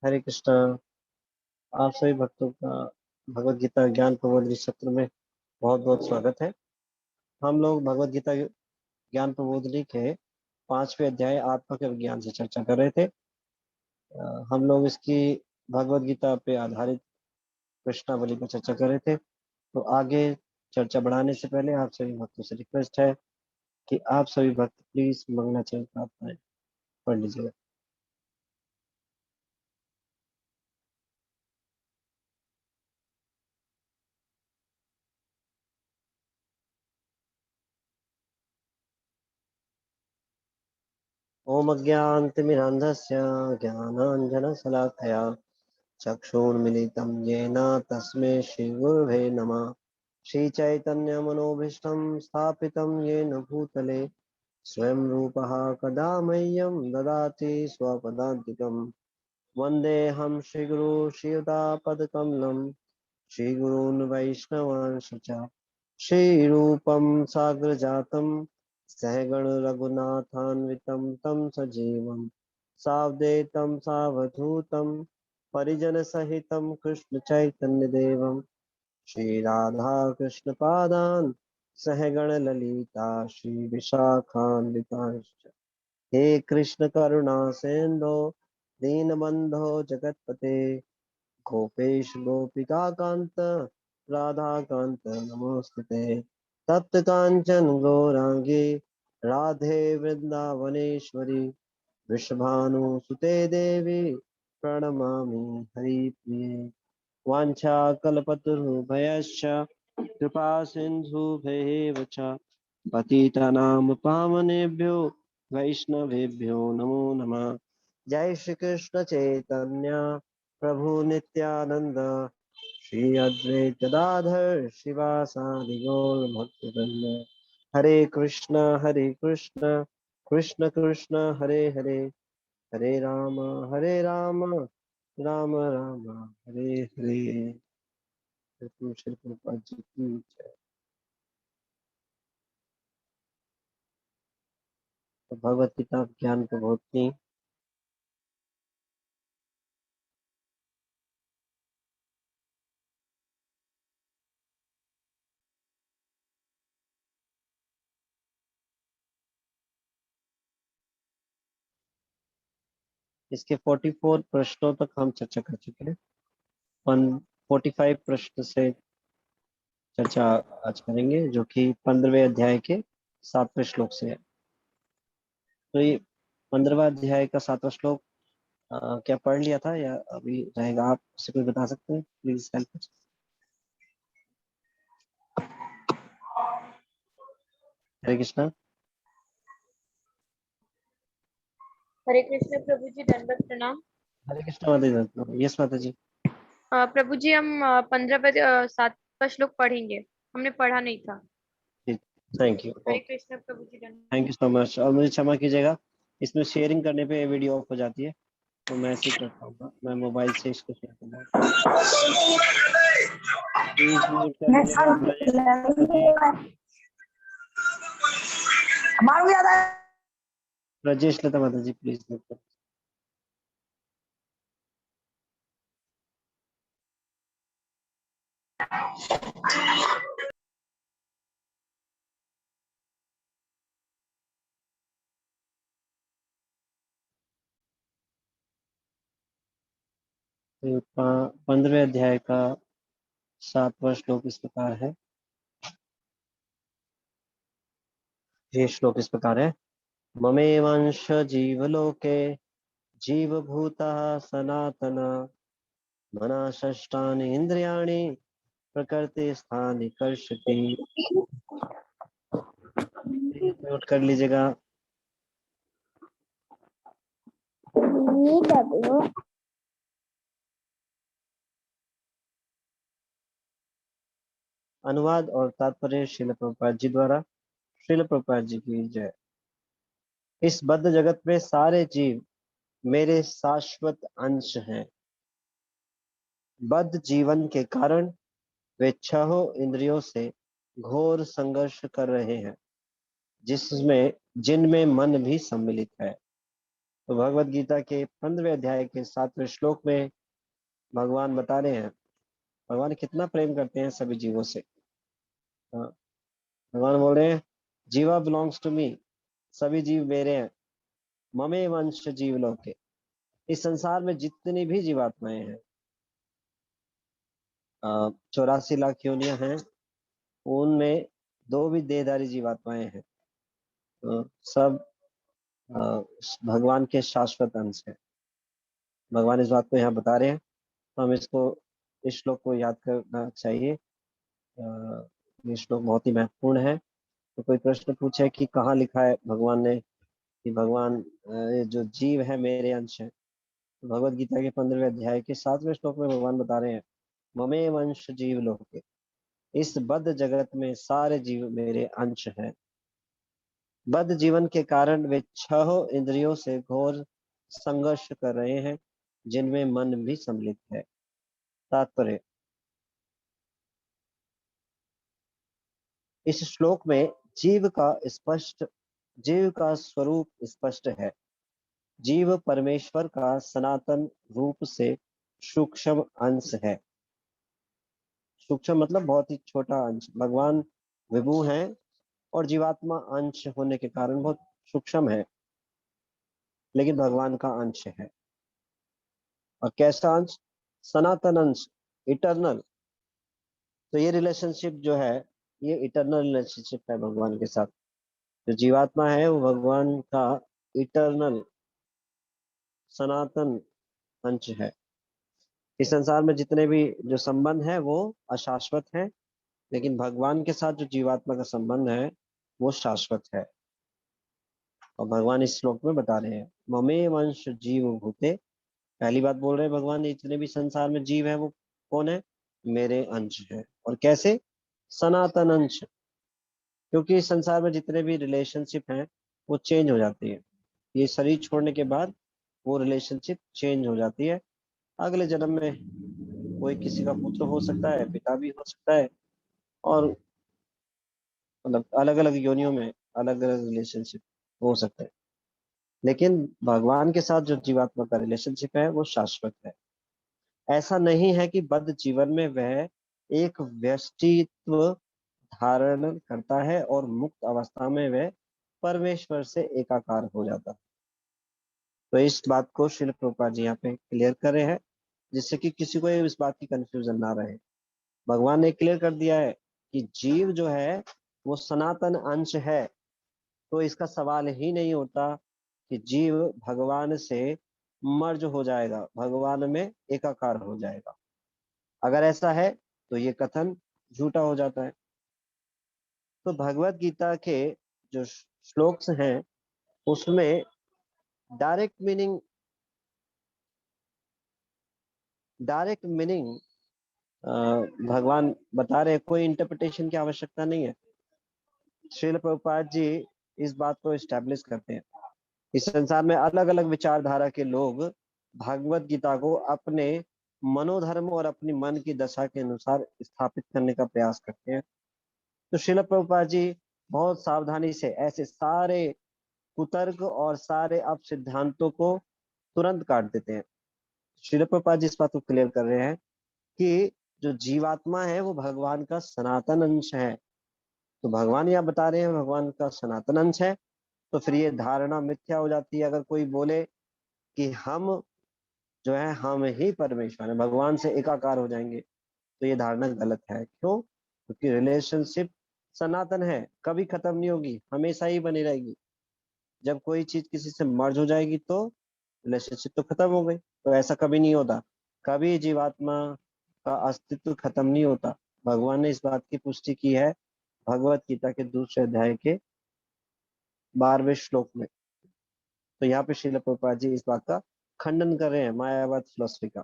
हरे कृष्णा। आप सभी भक्तों का भगवत गीता ज्ञान प्रबोधिनी सत्र में बहुत बहुत स्वागत है। हम लोग भगवत गीता ज्ञान प्रबोधिनी के 5वें अध्याय आत्मा के विज्ञान से चर्चा कर रहे थे। हम लोग इसकी भगवत गीता पे आधारित कृष्णावली पर चर्चा कर रहे थे। तो आगे चर्चा बढ़ाने से पहले आप सभी भक्तों से रिक्वेस्ट है कि आप सभी भक्त प्लीज मंगलाचरण प्रार्थनाएं पढ़ लीजिएगा। ओम अज्ञानतिमिरान्धस्य ज्ञानाञ्जनशलाकया चक्षुर्मिलितं येन तस्मै श्रीगुरवे नमः। श्रीचैतन्यमनोभीष्टं स्थापितं येन भूतले स्वयं रूपः कदा मह्यं ददाति स्वपदान्तिकं। वन्देऽहं श्रीगुरो श्रीयुतापदकमलं श्रीगुरून् वैष्णवांश च श्रीरूपं साग्रजातं सहगण रघुनाथान्वितं तं सजीवं सावधेतं सावधूतं परिजनसहितं कृष्ण चैतन्य देवं श्रीराधा कृष्ण पादान् सहगण ललिता श्री विशाखान्वितांश्च। हे कृष्ण करुणा सिंधो दीनबंधो जगतपते गोपेश गोपिका कांत राधा कांत नमोस्तुते। तप्त कांचन गौरांगी राधे वृंदावनेश्वरी वृषभानुसुते देवी प्रणमामि हरिप्रिये। वाञ्छाकल्पतरुभयश्च कृपा सिन्धुभ्येव च पतितानां पावनेभ्यो वैष्णवेभ्यो नमो नमः। जय श्री कृष्ण चैतन्य प्रभु नित्यानंद श्री अद्वैत गदाधर शिवासादि गौर भक्तवृंद। हरे कृष्ण कृष्ण कृष्ण हरे हरे, हरे राम राम राम हरे हरे। श्री प्रभुपाद जी की जय। तो भगवत गीता ज्ञान प्रबोधिनी इसके 44 प्रश्नों तक हम चर्चा कर चुके हैं। 45 प्रश्न से चर्चा आज करेंगे, जो कि 15वें अध्याय के 7वें श्लोक से है। तो ये 15वां अध्याय का 7वां श्लोक क्या पढ़ लिया था या अभी रहेगा? आप उसे कोई बता सकते हैं? Please help. हरे कृष्णा। हरे कृष्ण प्रभु जी, दंडवत प्रणाम। हरे कृष्णा माता जी। यस माता जी। प्रभु जी, हम 7वां श्लोक पढ़ेंगे। हमने पढ़ा नहीं था। Thank you. हरे कृष्ण प्रभु जी, दंडवत। Thank you so much. और मुझे क्षमा कीजिएगा, इसमें शेयरिंग करने पे वीडियो ऑफ हो जाती है, तो मैं ऐसे ही करता हूँ। मैं मोबाइल से इसको शेयर कर रहा हूँ। प्लीज म्यूट कर दीजिएगा ब्रजेश लता माता जी, प्लीज म्यूट कर। तो 15वें अध्याय का 7वां श्लोक इस प्रकार है। ये श्लोक इस प्रकार है। ममेवंश जीवलोके जीवभूतः सनातन मना षष्ठानि इंद्रियाणि प्रकृति स्थानि कर्षति। प्लीज नोट कर लीजिएगा। अनुवाद और तात्पर्य श्रील प्रभुपाद जी द्वारा। श्रील प्रभुपाद जी की जय। इस बद्ध जगत में सारे जीव मेरे शाश्वत अंश हैं। बद्ध जीवन के कारण वे छहों इंद्रियों से घोर संघर्ष कर रहे हैं, जिनमें मन भी सम्मिलित है। तो भगवत गीता के 15वें अध्याय के 7वें श्लोक में भगवान बता रहे हैं, भगवान कितना प्रेम करते हैं सभी जीवों से। हाँ, भगवान बोल रहे हैं, जीवा बिलोंग्स टू मी, सभी जीव मेरे हैं। ममे वंश जीव लोके, इस संसार में जितनी भी जीवात्माएं हैं, 84 लाख योनियां हैं, उनमें दो भी देहधारी जीवात्माएं हैं। तो सब अ, भगवान के शाश्वत अंश है। भगवान इस बात को यहाँ बता रहे हैं, तो हम इसको, इस श्लोक को याद करना चाहिए। ये श्लोक बहुत ही महत्वपूर्ण है। तो कोई प्रश्न पूछे कि कहाँ लिखा है भगवान ने कि भगवान ये जो जीव है मेरे अंश है, तो भगवत गीता के 15वें अध्याय के 7वें श्लोक में भगवान बता रहे हैं, ममे वंश जीव लोके, इस बद्ध जगत में सारे जीव मेरे अंश हैं। बद्ध जीवन के कारण वे 6 इंद्रियों से घोर संघर्ष कर रहे हैं, जिनमें मन भी सम्मिलित है। तात्पर्य, इस श्लोक में जीव का स्वरूप स्पष्ट है। जीव परमेश्वर का सनातन रूप से सूक्ष्म अंश है। सूक्ष्म मतलब बहुत ही छोटा अंश। भगवान विभु हैं और जीवात्मा अंश होने के कारण बहुत सूक्ष्म है, लेकिन भगवान का अंश है। और कैसा अंश? सनातन अंश, इटरनल। तो ये रिलेशनशिप जो है, ये इटरनल रिलेशनशिप है भगवान के साथ। जो जीवात्मा है वो भगवान का इटरनल, सनातन अंश है। इस संसार में जितने भी जो संबंध है वो अशाश्वत है, लेकिन भगवान के साथ जो जीवात्मा का संबंध है वो शाश्वत है। और भगवान इस श्लोक में बता रहे हैं, ममे वंश जीव भूते, पहली बात बोल रहे हैं भगवान, जितने भी संसार में जीव है वो कौन है? मेरे अंश है। और कैसे? सनातन अंश। क्योंकि इस संसार में जितने भी रिलेशनशिप हैं वो चेंज हो जाती है। ये शरीर छोड़ने के बाद वो रिलेशनशिप चेंज हो जाती है। अगले जन्म में कोई किसी का पुत्र हो सकता है, पिता भी हो सकता है, और मतलब अलग अलग योनियों में अलग अलग रिलेशनशिप हो सकता है। लेकिन भगवान के साथ जो जीवात्मा का रिलेशनशिप है वो शाश्वत है। ऐसा नहीं है कि बद्ध जीवन में वह एक व्यष्टित्व धारण करता है और मुक्त अवस्था में वह परमेश्वर से एकाकार हो जाता है। तो इस बात को श्रील प्रभुपाद जी यहाँ पे क्लियर कर रहे हैं, जिससे कि किसी को इस बात की कंफ्यूजन ना रहे। भगवान ने क्लियर कर दिया है कि जीव जो है वो सनातन अंश है। तो इसका सवाल ही नहीं होता कि जीव भगवान से मर्ज हो जाएगा, भगवान में एकाकार हो जाएगा। अगर ऐसा है तो ये कथन झूठा हो जाता है। तो भगवत गीता के जो श्लोक्स हैं उसमें डायरेक्ट मीनिंग डायरेक्ट मीनिंग भगवान बता रहे, कोई इंटरप्रिटेशन की आवश्यकता नहीं है। श्रील प्रभुपाद जी इस बात को स्टैब्लिश करते हैं। इस संसार में अलग अलग विचारधारा के लोग भगवत गीता को अपने मनोधर्म और अपनी मन की दशा के अनुसार स्थापित करने का प्रयास करते हैं। तो श्रील प्रभुपाद जी बहुत सावधानी से ऐसे सारे कुतर्क और सारे अपसिद्धांतों को तुरंत काट देते हैं। श्रील प्रभुपाद जी इस बात को क्लियर कर रहे हैं कि जो जीवात्मा है वो भगवान का सनातन अंश है। तो भगवान यहाँ बता रहे हैं भगवान का सनातन अंश है, तो फिर ये धारणा मिथ्या हो जाती है। अगर कोई बोले कि हम जो है हम ही परमेश्वर है, भगवान से एकाकार हो जाएंगे, तो ये धारणा गलत है। क्यों? क्योंकि रिलेशनशिप सनातन है, कभी खत्म नहीं होगी, हमेशा ही बनी रहेगी। जब कोई चीज किसी से मर्ज हो जाएगी तो रिलेशनशिप तो खत्म हो गई। तो ऐसा कभी नहीं होता, कभी जीवात्मा का अस्तित्व खत्म नहीं होता। भगवान ने इस बात की पुष्टि की है भगवत गीता के दूसरे अध्याय के 12वें श्लोक में। तो यहाँ पे श्रील प्रभुपाद जी इस बात का खंडन कर रहे हैं मायावाद फिलोसफी का,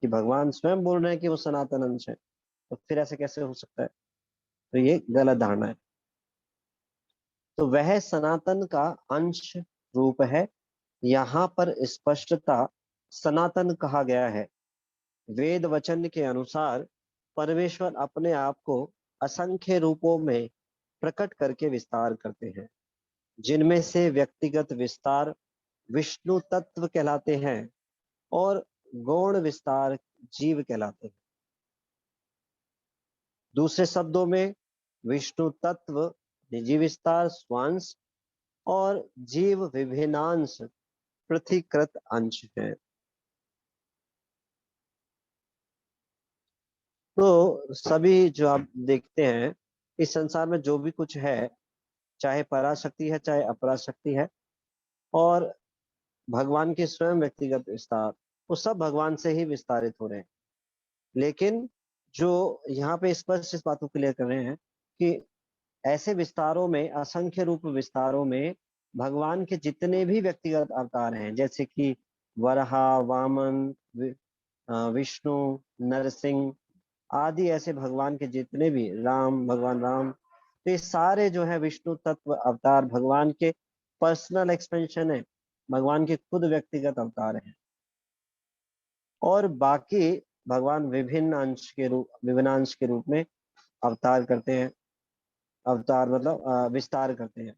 कि भगवान स्वयं बोल रहे हैं कि वो सनातन अंश है, तो फिर ऐसे कैसे हो सकता है? तो ये गलत धारणा है। तो वह सनातन का अंश रूप है। यहाँ पर स्पष्टता सनातन कहा गया है। वेद वचन के अनुसार परमेश्वर अपने आप को असंख्य रूपों में प्रकट करके विस्तार करते हैं, जिनमें से व्यक्तिगत विस्तार विष्णु तत्व कहलाते हैं और गौण विस्तार जीव कहलाते हैं। दूसरे शब्दों में विष्णु तत्व निजी विस्तार स्वांश और जीव विभिन्नांश पृथकीकृत अंश है। तो सभी जो आप देखते हैं इस संसार में जो भी कुछ है, चाहे पराशक्ति है चाहे अपराशक्ति है, और भगवान के स्वयं व्यक्तिगत विस्तार, वो सब भगवान से ही विस्तारित हो रहे हैं। लेकिन जो यहाँ पे स्पष्ट इस बात को क्लियर कर रहे हैं कि ऐसे विस्तारों में, असंख्य रूप विस्तारों में भगवान के जितने भी व्यक्तिगत अवतार हैं, जैसे कि वराह, वामन, विष्णु, नरसिंह आदि, ऐसे भगवान के जितने भी, राम, भगवान राम, तो ये सारे जो है विष्णु तत्व अवतार भगवान के पर्सनल एक्सपेंशन है, भगवान के खुद व्यक्तिगत अवतार हैं। और बाकी भगवान विभिन्न अंश के रूप में अवतार करते हैं। अवतार मतलब विस्तार करते हैं,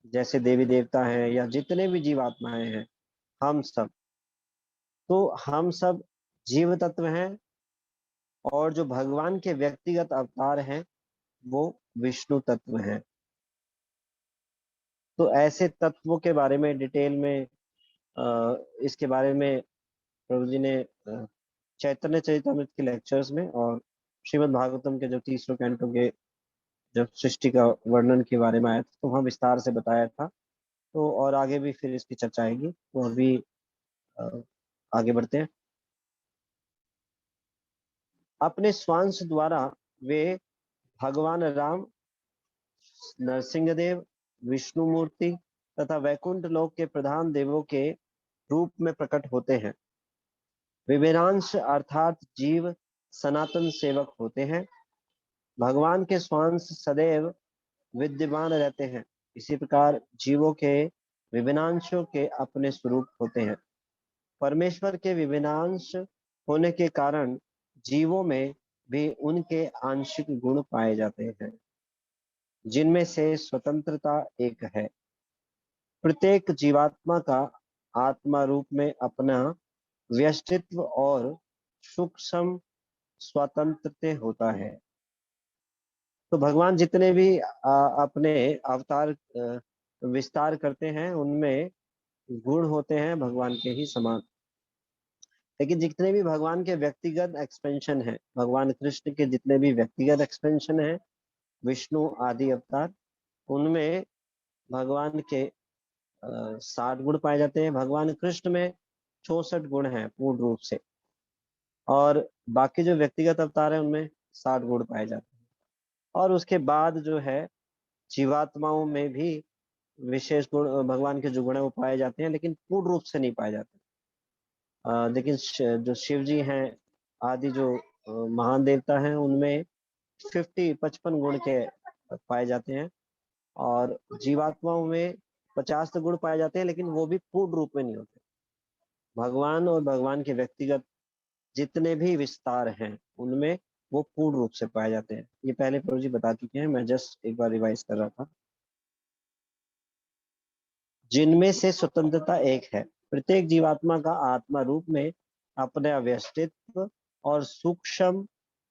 जैसे देवी देवता हैं या जितने भी जीवात्माएं हैं, हम सब, तो हम सब जीव तत्व हैं, और जो भगवान के व्यक्तिगत अवतार हैं वो विष्णु तत्व हैं। तो ऐसे तत्वों के बारे में डिटेल में इसके बारे में प्रभु जी ने चैतन्य चरितमृत के लेक्चर्स में और श्रीमद् भागवतम के जो 30 कैंटों के जब सृष्टि का वर्णन के बारे में आया था, तो वहाँ विस्तार से बताया था। तो और आगे भी फिर इसकी चर्चा आएगी, तो अभी अ, आगे बढ़ते हैं। अपने स्वांश द्वारा वे भगवान राम, नरसिंहदेव, विष्णु मूर्ति तथा वैकुंठ लोक के प्रधान देवों के रूप में प्रकट होते हैं। विभिन्नांश अर्थात जीव सनातन सेवक होते हैं। भगवान के स्वांश सदैव विद्यमान रहते हैं। इसी प्रकार जीवों के विभिन्नांशों के अपने स्वरूप होते हैं। परमेश्वर के विभिन्नांश होने के कारण जीवों में भी उनके आंशिक गुण पाए जाते हैं, जिनमें से स्वतंत्रता एक है। प्रत्येक जीवात्मा का आत्मा रूप में अपना व्यष्टित्व और सूक्ष्म स्वतंत्रता होता है। तो भगवान जितने भी अपने अवतार विस्तार करते हैं, उनमें गुण होते हैं भगवान के ही समान। लेकिन जितने भी भगवान के व्यक्तिगत एक्सपेंशन है, भगवान कृष्ण के जितने भी व्यक्तिगत एक्सपेंशन है, विष्णु आदि अवतार, उनमें भगवान के 60 गुण पाए जाते हैं। भगवान कृष्ण में 64 गुण हैं पूर्ण रूप से, और बाकी जो व्यक्तिगत अवतार है उनमें 60 गुण पाए जाते हैं। और उसके बाद जो है जीवात्माओं में भी विशेष गुण भगवान के जो गुण है वो पाए जाते हैं, लेकिन पूर्ण रूप से नहीं पाए जाते। लेकिन जो शिव जी हैं आदि जो महान देवता हैं, उनमें 55 गुण के पाए जाते हैं। और जीवात्माओं में 50 गुण पाए जाते हैं, लेकिन वो भी पूर्ण रूप में नहीं होते। भगवान और भगवान के व्यक्तिगत जितने भी विस्तार हैं उनमें वो पूर्ण रूप से पाए जाते हैं। ये पहले प्रभु जी बता चुके हैं, मैं जस्ट एक बार रिवाइज कर रहा था। जिनमें से स्वतंत्रता एक है। प्रत्येक जीवात्मा का आत्मा रूप में अपने व्यष्टित्व और सूक्ष्म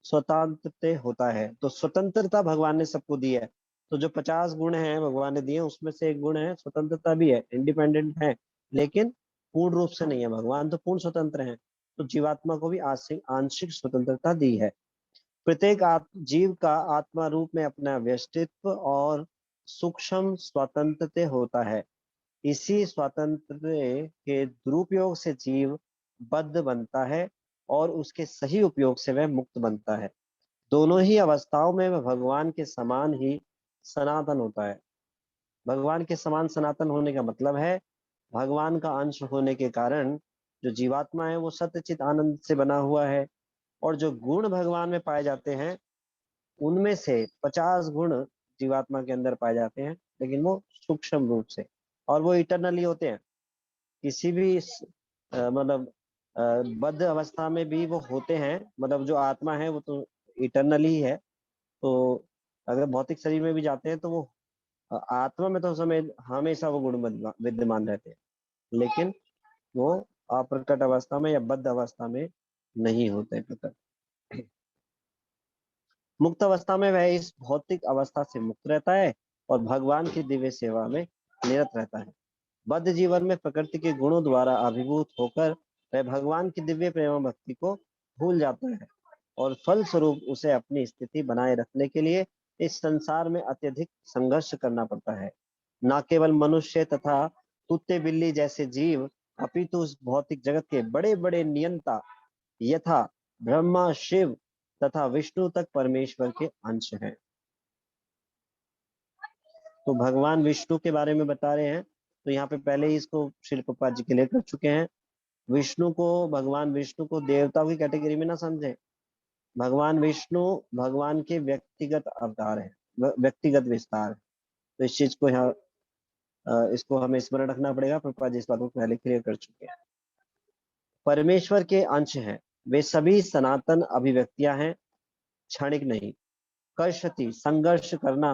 स्वतंत्रता होता है। तो स्वतंत्रता भगवान ने सबको दी है। तो जो 50 गुण हैं भगवान ने दिए, उसमें से एक गुण है स्वतंत्रता भी है, इंडिपेंडेंट है, लेकिन पूर्ण रूप से नहीं है। भगवान तो पूर्ण स्वतंत्र है, तो जीवात्मा को भी आंशिक आंशिक स्वतंत्रता दी है। प्रत्येक जीव का आत्मा रूप में अपना व्यष्टित्व और सूक्ष्म स्वतंत्रता होता है। इसी स्वातंत्र्य के दुरुपयोग से जीव बद्ध बनता है और उसके सही उपयोग से वह मुक्त बनता है। दोनों ही अवस्थाओं में वह भगवान के समान ही सनातन होता है। भगवान के समान सनातन होने का मतलब है भगवान का अंश होने के कारण जो जीवात्मा है वो सत्यचित आनंद से बना हुआ है। और जो गुण भगवान में पाए जाते हैं उनमें से 50 गुण जीवात्मा के अंदर पाए जाते हैं, लेकिन वो सूक्ष्म रूप से, और वो इटरनली होते हैं। किसी भी मतलब बद्ध अवस्था में भी वो होते हैं, मतलब जो आत्मा है वो तो इटरनली है। तो अगर भौतिक शरीर में भी जाते हैं तो वो आत्मा में तो समय हमेशा वो गुण विद्यमान रहते हैं। लेकिन वो अप्रकट अवस्था में या बद्ध अवस्था में नहीं होते प्रकट। मुक्त अवस्था में वह इस भौतिक अवस्था से मुक्त रहता है और भगवान की दिव्य सेवा में निरत रहता है। बद्ध जीवन में प्रकृति के गुणों द्वारा अभिभूत होकर वह भगवान की दिव्य प्रेम भक्ति को भूल जाता है और फल स्वरूप उसे अपनी स्थिति बनाए रखने के लिए इस संसार में अत्यधिक संघर्ष करना पड़ता है। न केवल मनुष्य तथा कुत्ते बिल्ली जैसे जीव अपितु उस भौतिक जगत के बड़े बड़े नियंता यथा ब्रह्मा शिव तथा विष्णु तक परमेश्वर के अंश हैं। तो भगवान विष्णु के बारे में बता रहे हैं। तो यहाँ पे पहले ही इसको श्रील प्रभुपाद जी क्लियर कर चुके हैं। विष्णु को, भगवान विष्णु को देवताओं की कैटेगरी में ना समझे। भगवान विष्णु भगवान के व्यक्तिगत अवतार है, व्यक्तिगत विस्तार है। तो इस चीज को यहाँ इसको हमें स्मरण रखना पड़ेगा। प्रभुपाद जी इस बात को पहले क्लियर कर चुके हैं। परमेश्वर के अंश हैं, वे सभी सनातन अभिव्यक्तियां हैं, क्षणिक नहीं। कर्षति संघर्ष करना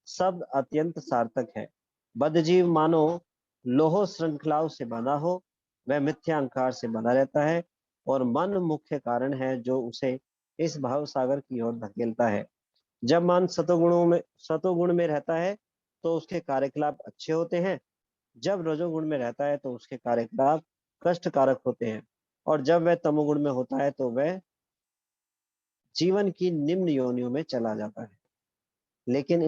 शब्द अत्यंत सार्थक है। बद्धजीव मानो लोह श्रृंखलाओं से बंधा हो, वह मिथ्या अहंकार से बंधा रहता है और मन मुख्य कारण है जो उसे इस भाव सागर की ओर धकेलता है। जब मन सतोगुण में रहता है तो उसके कार्यकलाप अच्छे होते हैं, जब रजोगुण में रहता है तो उसके कार्यकलाप कष्टकारक होते हैं, और जब वह तमोगुण में होता है तो वह जीवन की निम्न योनियों में चला जाता है। लेकिन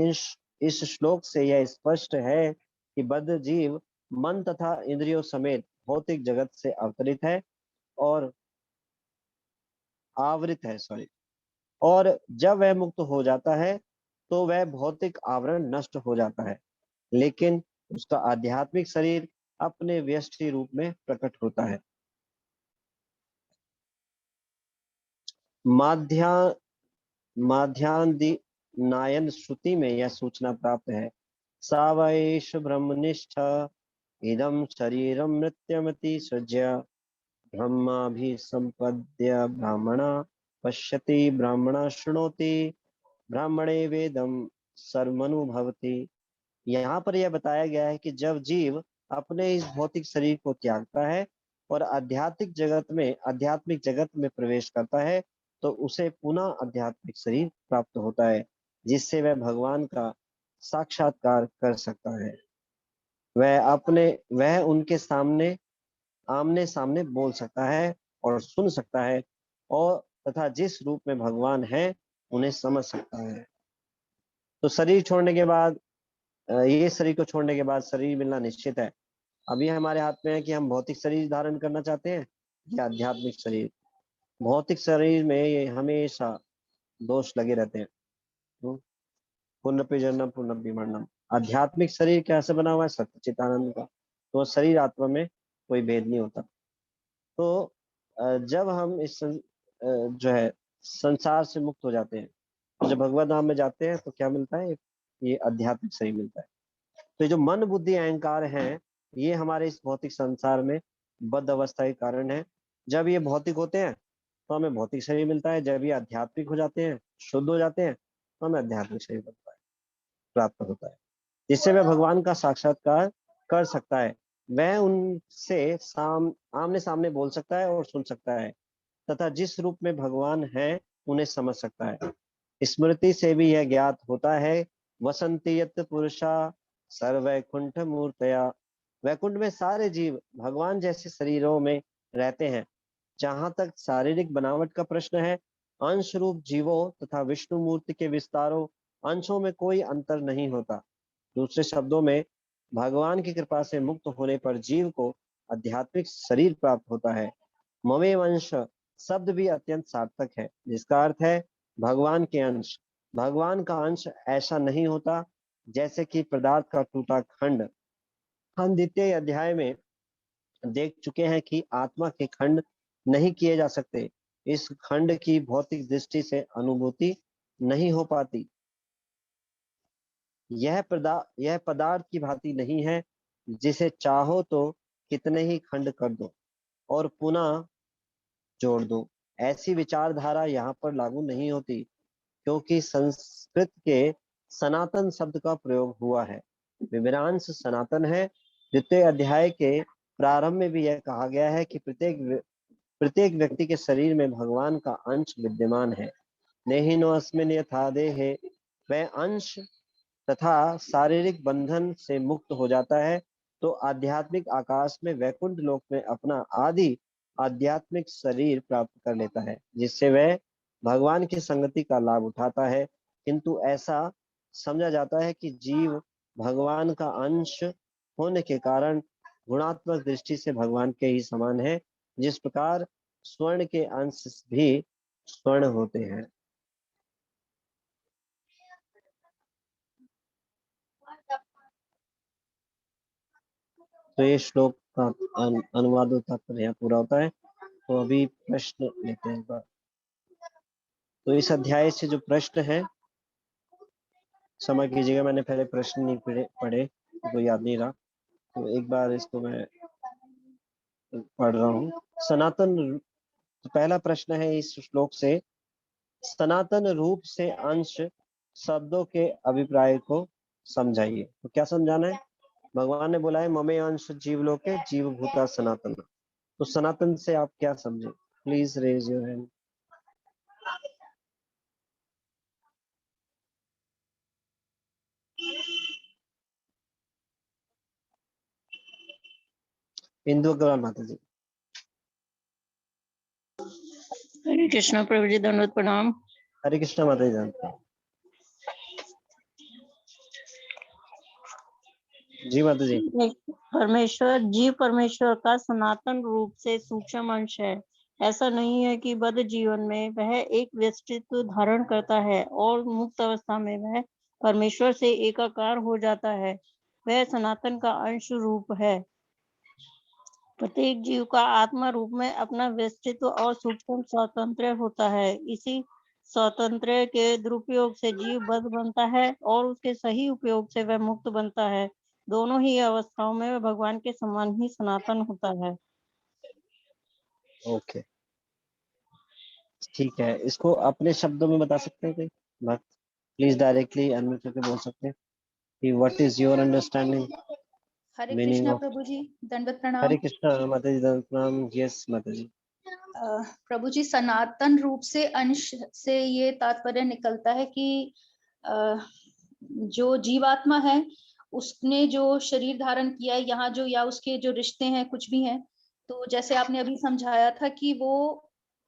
इस श्लोक से यह स्पष्ट है कि बद्ध जीव मन तथा इंद्रियों समेत भौतिक जगत से अवतरित है और आवृत है, और जब वह मुक्त हो जाता है तो वह भौतिक आवरण नष्ट हो जाता है, लेकिन उसका आध्यात्मिक शरीर अपने व्यष्टि रूप में प्रकट होता है। माध्या माध्यान्दी नायन श्रुति में यह सूचना प्राप्त है, सावैष ब्रह्मनिष्ठ इदं शरीरम मृत्युमति सृज्य ब्रह्माभिसंपद्य ब्राह्मणा पश्यति ब्राह्मणा शृणोति ब्राह्मणे वेदम सर्वनुभवति। यहाँ पर यह बताया गया है कि जब जीव अपने इस भौतिक शरीर को त्यागता है और आध्यात्मिक जगत में प्रवेश करता है तो उसे पुनः आध्यात्मिक शरीर प्राप्त होता है, जिससे वह भगवान का साक्षात्कार कर सकता है। वह उनके सामने आमने सामने बोल सकता है और सुन सकता है, और तथा जिस रूप में भगवान है उन्हें समझ सकता है। तो शरीर छोड़ने के बाद ये शरीर को छोड़ने के बाद शरीर मिलना निश्चित है। अभी हमारे हाथ में है कि हम भौतिक शरीर धारण करना चाहते हैं या आध्यात्मिक शरीर। भौतिक शरीर में ये हमेशा दोष लगे रहते हैं। पुनरपि जन्म पुनरपि मरणम। आध्यात्मिक शरीर कैसे बना हुआ है? सत्य चितानंद का। तो शरीर आत्मा में कोई भेद नहीं होता। तो जब हम जो है संसार से मुक्त हो जाते हैं, जब भगवत धाम में जाते हैं तो क्या मिलता है? ये आध्यात्मिक शरीर मिलता है। तो ये जो मन बुद्धि अहंकार है, ये हमारे इस भौतिक संसार में बद्ध अवस्था के कारण है। जब ये भौतिक होते हैं तो हमें भौतिक शरीर मिलता है, जब ये आध्यात्मिक हो जाते हैं, शुद्ध हो जाते हैं, तो हमें आध्यात्मिक शरीर मिलता है, प्राप्त होता है, जिससे वह भगवान का साक्षात्कार कर सकता है। वह उनसे आमने सामने बोल सकता है और सुन सकता है, तथा जिस रूप में भगवान है उन्हें समझ सकता है। स्मृति से भी यह ज्ञात होता है, वसंती यत् पुरुषा सर्वैकुंठ मूर्तया। वैकुंठ में सारे जीव भगवान जैसे शरीरों में रहते हैं। जहां तक शारीरिक बनावट का प्रश्न है, अंश रूप जीवों तथा विष्णु मूर्ति के विस्तारों अंशों में कोई अंतर नहीं होता। दूसरे शब्दों में, भगवान की कृपा से मुक्त होने पर जीव को आध्यात्मिक शरीर प्राप्त होता है। ममे अंश शब्द भी अत्यंत सार्थक है, जिसका अर्थ है भगवान के अंश। भगवान का अंश ऐसा नहीं होता जैसे कि पदार्थ का टूटा खंड। हम द्वितीय अध्याय में देख चुके हैं कि आत्मा के खंड नहीं किए जा सकते। इस खंड की भौतिक दृष्टि से अनुभूति नहीं हो पाती। यह पदार्थ की भांति नहीं है, जिसे चाहो तो कितने ही खंड कर दो और पुनः जोड़ दो। ऐसी विचारधारा यहाँ पर लागू नहीं होती, क्योंकि संस्कृत के सनातन शब्द का प्रयोग हुआ है। विवरांश सनातन है। द्वितीय अध्याय के प्रारंभ में भी यह कहा गया है कि प्रत्येक व्यक्ति के शरीर में भगवान का अंश विद्यमान है। नेहिनो अस्मिन् यथा देहे, वह अंश तथा शारीरिक बंधन से मुक्त हो जाता है तो आध्यात्मिक आकाश में वैकुंठ लोक में अपना आदि आध्यात्मिक शरीर प्राप्त कर लेता है, जिससे वह भगवान की संगति का लाभ उठाता है। किंतु ऐसा समझा जाता है कि जीव भगवान का अंश होने के कारण गुणात्मक दृष्टि से भगवान के ही समान है, जिस प्रकार स्वर्ण के अंश भी स्वर्ण होते हैं। तो ये श्लोक का अनुवाद और तात्पर्य यहाँ पूरा होता है। तो अभी प्रश्न लेते हैं एक बार। तो इस अध्याय से जो प्रश्न है, क्षमा कीजिएगा मैंने पहले प्रश्न नहीं पढ़े तो याद नहीं रहा, तो एक बार इसको मैं पढ़ रहा हूँ। सनातन, तो पहला प्रश्न है इस श्लोक से, सनातन रूप से अंश शब्दों के अभिप्राय को समझाइए। तो क्या समझाना है? भगवान ने बोला है ममे अंश जीवलोके जीव भूता सनातन। तो सनातन से आप क्या समझे? Please raise your hand. Indu Agarwal माता जी। हरे कृष्णा प्रभु जी, दंडवत प्रणाम। हरे कृष्णा माता जी जानते हैं। जी माता जी। परमेश्वर, जीव परमेश्वर का सनातन रूप से सूक्ष्म अंश है। ऐसा नहीं है कि बद्ध जीवन में वह एक व्यक्तित्व धारण करता है और मुक्त अवस्था में वह परमेश्वर से एकाकार हो जाता है। वह सनातन का अंश रूप है। प्रत्येक जीव का आत्मा रूप में अपना व्यक्तित्व और सूक्ष्म स्वातंत्र्य होता है। इसी स्वातंत्र्य के दुरुपयोग से जीव बद्ध बनता है और उसके सही उपयोग से वह मुक्त बनता है। दोनों ही अवस्थाओं में वह भगवान के समान ही सनातन होता है। ओके, ठीक है। इसको अपने शब्दों में बता सकते हैं कोई बात? प्लीज डायरेक्टली अनम्यूट करके बोल सकते हैं कि what is your understanding Hare meaning Krishna of. प्रभु जी, दंडवत प्रणाम। हरे कृष्णा माता जी प्रणाम। यस माता जी। प्रभु जी, सनातन रूप से अंश से ये तात्पर्य निकलता है कि जो जीवात्मा है उसने जो शरीर धारण किया है यहाँ जो, या उसके जो रिश्ते हैं कुछ भी हैं, तो जैसे आपने अभी समझाया था कि वो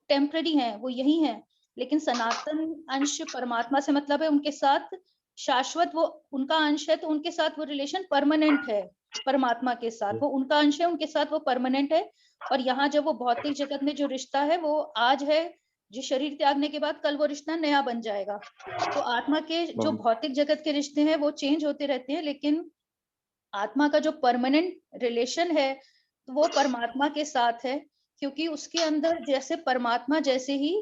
टेम्पररी हैं, वो यही हैं, लेकिन सनातन अंश परमात्मा से मतलब है उनके साथ शाश्वत, वो उनका अंश है तो उनके साथ वो रिलेशन परमानेंट है। परमात्मा के साथ वो उनका अंश है, उनके साथ वो परमानेंट है। और यहाँ जब वो भौतिक जगत में जो रिश्ता है वो आज है, जो शरीर त्यागने के बाद कल वो रिश्ता नया बन जाएगा। तो आत्मा के जो भौतिक जगत के रिश्ते हैं वो चेंज होते रहते हैं, लेकिन आत्मा का जो परमानेंट रिलेशन है तो वो परमात्मा के साथ है, क्योंकि उसके अंदर जैसे परमात्मा जैसे ही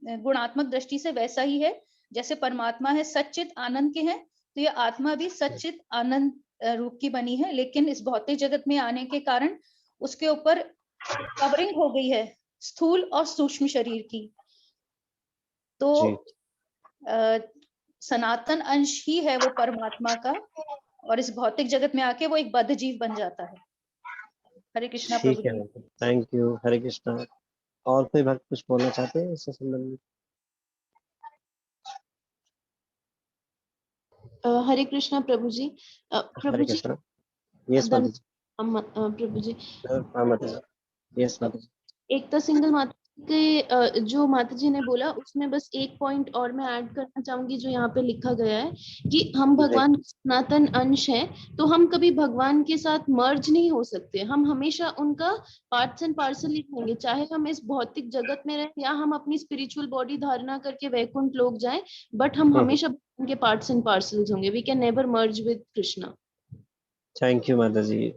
गुणात्मक दृष्टि से वैसा ही है। जैसे परमात्मा है सच्चित आनंद के हैं, तो ये आत्मा भी सच्चित आनंद रूप की बनी है, लेकिन इस भौतिक जगत में आने के कारण उसके ऊपर कवरिंग हो गई है स्थूल और सूक्ष्म शरीर की। तो सनातन अंश ही है वो परमात्मा का, और इस भौतिक जगत में आके वो एक बद्ध जीव बन जाता है। हरे कृष्णा प्रभु जी। Thank you. हरे कृष्णा। और कोई भक्त कुछ बोलना चाहते हैं इससे संबंधित? हरे कृष्णा प्रभु जी। प्रभु जी, यस माता जी। प्रभु जी, माता जी। यस माता जी। एकता सिंगल माता के जो माता जी ने बोला उसमें बस एक पॉइंट और मैं ऐड करना चाहूंगी, जो यहाँ पे लिखा गया है कि हम भगवान सनातन अंश हैं, तो हम कभी भगवान के साथ मर्ज नहीं हो सकते। हम हमेशा उनका पार्ट्स एंड पार्सल ही रहेंगे, चाहे हम इस भौतिक जगत में रहें या हम अपनी स्पिरिचुअल बॉडी धारणा करके वैकुंठ लोग जाएं, बट हम हमेशा भगवान के पार्ट्स एंड पार्सल्स होंगे। We can never merge with Krishna. Thank you माता जी।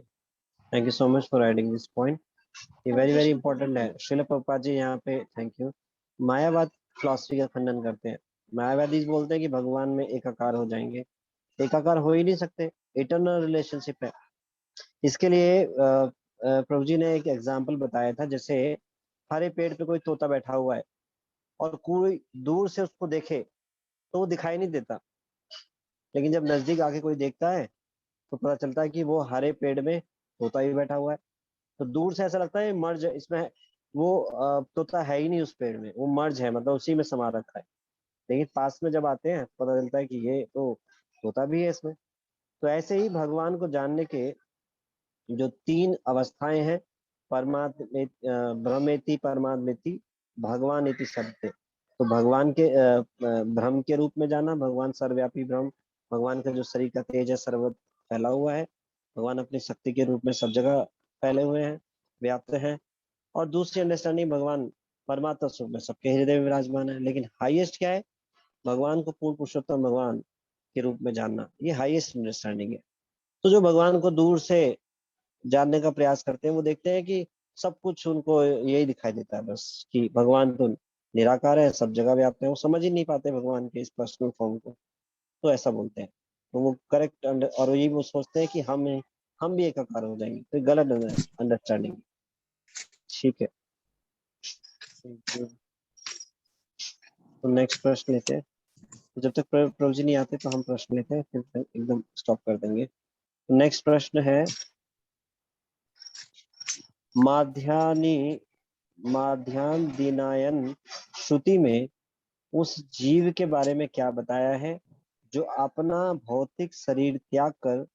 Thank you so much for adding this point. ये वेरी इंपॉर्टेंट है। श्रील प्रभुपाद जी यहाँ पे थैंक यू। मायावाद फिलॉसफी का खंडन करते हैं। मायावादी बोलते हैं कि भगवान में एकाकार हो जाएंगे। एकाकार हो ही नहीं सकते, इटर्नल रिलेशनशिप है। इसके लिए प्रभु जी ने एक एग्जाम्पल बताया था, जैसे हरे पेड़ पे कोई तोता बैठा हुआ है और कोई दूर से उसको देखे तो वो दिखाई नहीं देता, लेकिन जब नजदीक आके कोई देखता है तो पता चलता है कि वो हरे पेड़ में तोता भी बैठा हुआ है। तो दूर से ऐसा लगता है मर्ज इसमें, वो तोता है ही नहीं उस पेड़ में, वो मर्ज है, मतलब उसी में समा रखा है। लेकिन पास में जब आते हैं पता चलता है कि ये तो तोता भी है इसमें। तो ऐसे ही भगवान को जानने के जो 3 अवस्थाएं हैं, परमात्मे ब्रह्मेति परमात्मेति भगवान इति शब्द। तो भगवान के ब्रह्म के रूप में जाना, भगवान सर्वव्यापी ब्रह्म, भगवान का जो शरीर का तेज है सर्वत्र फैला हुआ है, भगवान अपनी शक्ति के रूप में सब जगह फैले हुए हैं, व्याप्त हैं। और दूसरी अंडरस्टैंडिंग, भगवान परमात्मा स्वरूप में सबके हृदय में विराजमान है। लेकिन हाईएस्ट क्या है, भगवान को पूर्ण पुरुषोत्तम भगवान के रूप में जानना, ये हाईएस्ट अंडरस्टैंडिंग है। तो जो भगवान को दूर से जानने का प्रयास करते हैं वो देखते हैं कि सब कुछ उनको यही दिखाई देता है बस, कि भगवान तो निराकार है, सब जगह व्याप्त है। वो समझ ही नहीं पाते भगवान के इस पर्सनल फॉर्म को, तो ऐसा बोलते हैं। तो वो करेक्ट और यही वो सोचते हैं कि हम भी एकाकार हो जाएंगे, तो गलत अंडरस्टैंडिंग। ठीक है, तो नेक्स्ट प्रश्न लेते हैं। तो जब तक प्रभु जी नहीं आते तो हम प्रश्न लेते हैं, फिर एकदम स्टॉप कर देंगे। नेक्स्ट प्रश्न है, माध्यान्ह श्रुति में उस जीव के बारे में क्या बताया है जो अपना भौतिक शरीर त्याग कर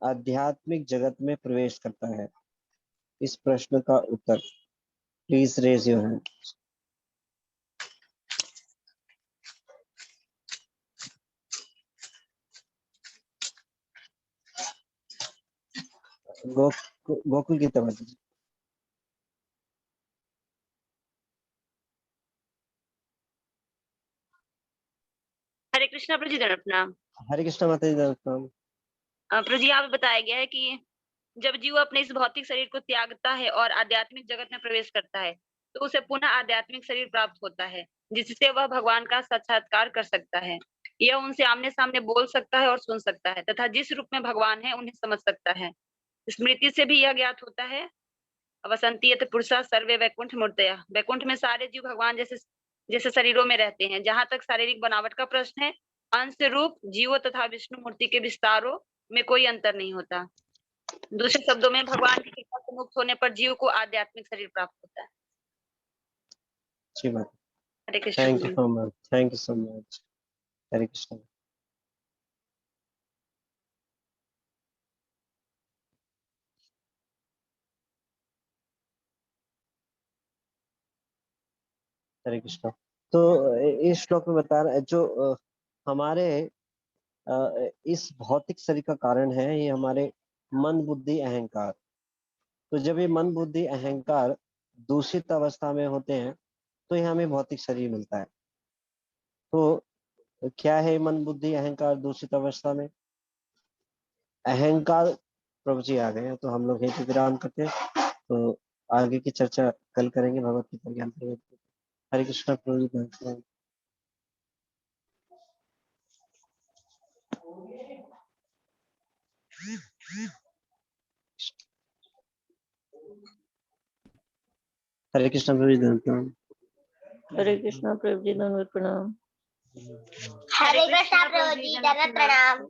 आध्यात्मिक जगत में प्रवेश करता है? इस प्रश्न का उत्तर please raise your hand. Gokul की तरफ। हरे कृष्णा प्रभु जी, दंड प्रणाम। हरे कृष्ण माता जी, दंड प्रणाम। प्रभु जी, यहाँ पे बताया गया है कि जब जीव अपने इस भौतिक शरीर को त्यागता है और आध्यात्मिक जगत में प्रवेश करता है तो उसे पुनः आध्यात्मिक शरीर प्राप्त होता है, जिससे वह भगवान का साक्षात्कार कर सकता है। यह उनसे आमने सामने बोल सकता है और सुन सकता है तथा जिस रूप में भगवान है उन्हें समझ सकता है। स्मृति से भी यह ज्ञात होता है, वसंती यत पुरुषा सर्वे वैकुंठ मूर्तया। वैकुंठ में सारे जीव भगवान जैसे जैसे शरीरों में रहते हैं। जहां तक शारीरिक बनावट का प्रश्न है, अंश रूप जीवों तथा विष्णु मूर्ति के विस्तारों में कोई अंतर नहीं होता। दूसरे शब्दों में भगवान की कृपा से मुक्त होने पर जीव को आध्यात्मिक शरीर प्राप्त होता है। अच्छी बात। Hare Krishna. Thank you so much, thank you so much. Hare Krishna. Hare Krishna. तो इस श्लोक में बता रहा है जो हमारे इस भौतिक शरीर का कारण है, ये हमारे मन बुद्धि अहंकार। तो जब ये मन बुद्धि अहंकार दूषित अवस्था में होते हैं तो ये हमें भौतिक शरीर मिलता है। तो क्या है मन बुद्धि अहंकार दूषित अवस्था में? अहंकार, प्रभु जी आ गए हैं तो हम लोग यहीं पे विराम करते हैं। तो आगे की चर्चा कल करेंगे भगवत गीता ज्ञान। हरे कृष्ण प्रभु जी। हरे कृष्ण प्रभु जी, प्रणाम। हरे कृष्णा प्रभु जी, दंडवत प्रणाम। हरे कृष्णा प्रभु जी, दंडवत प्रणाम।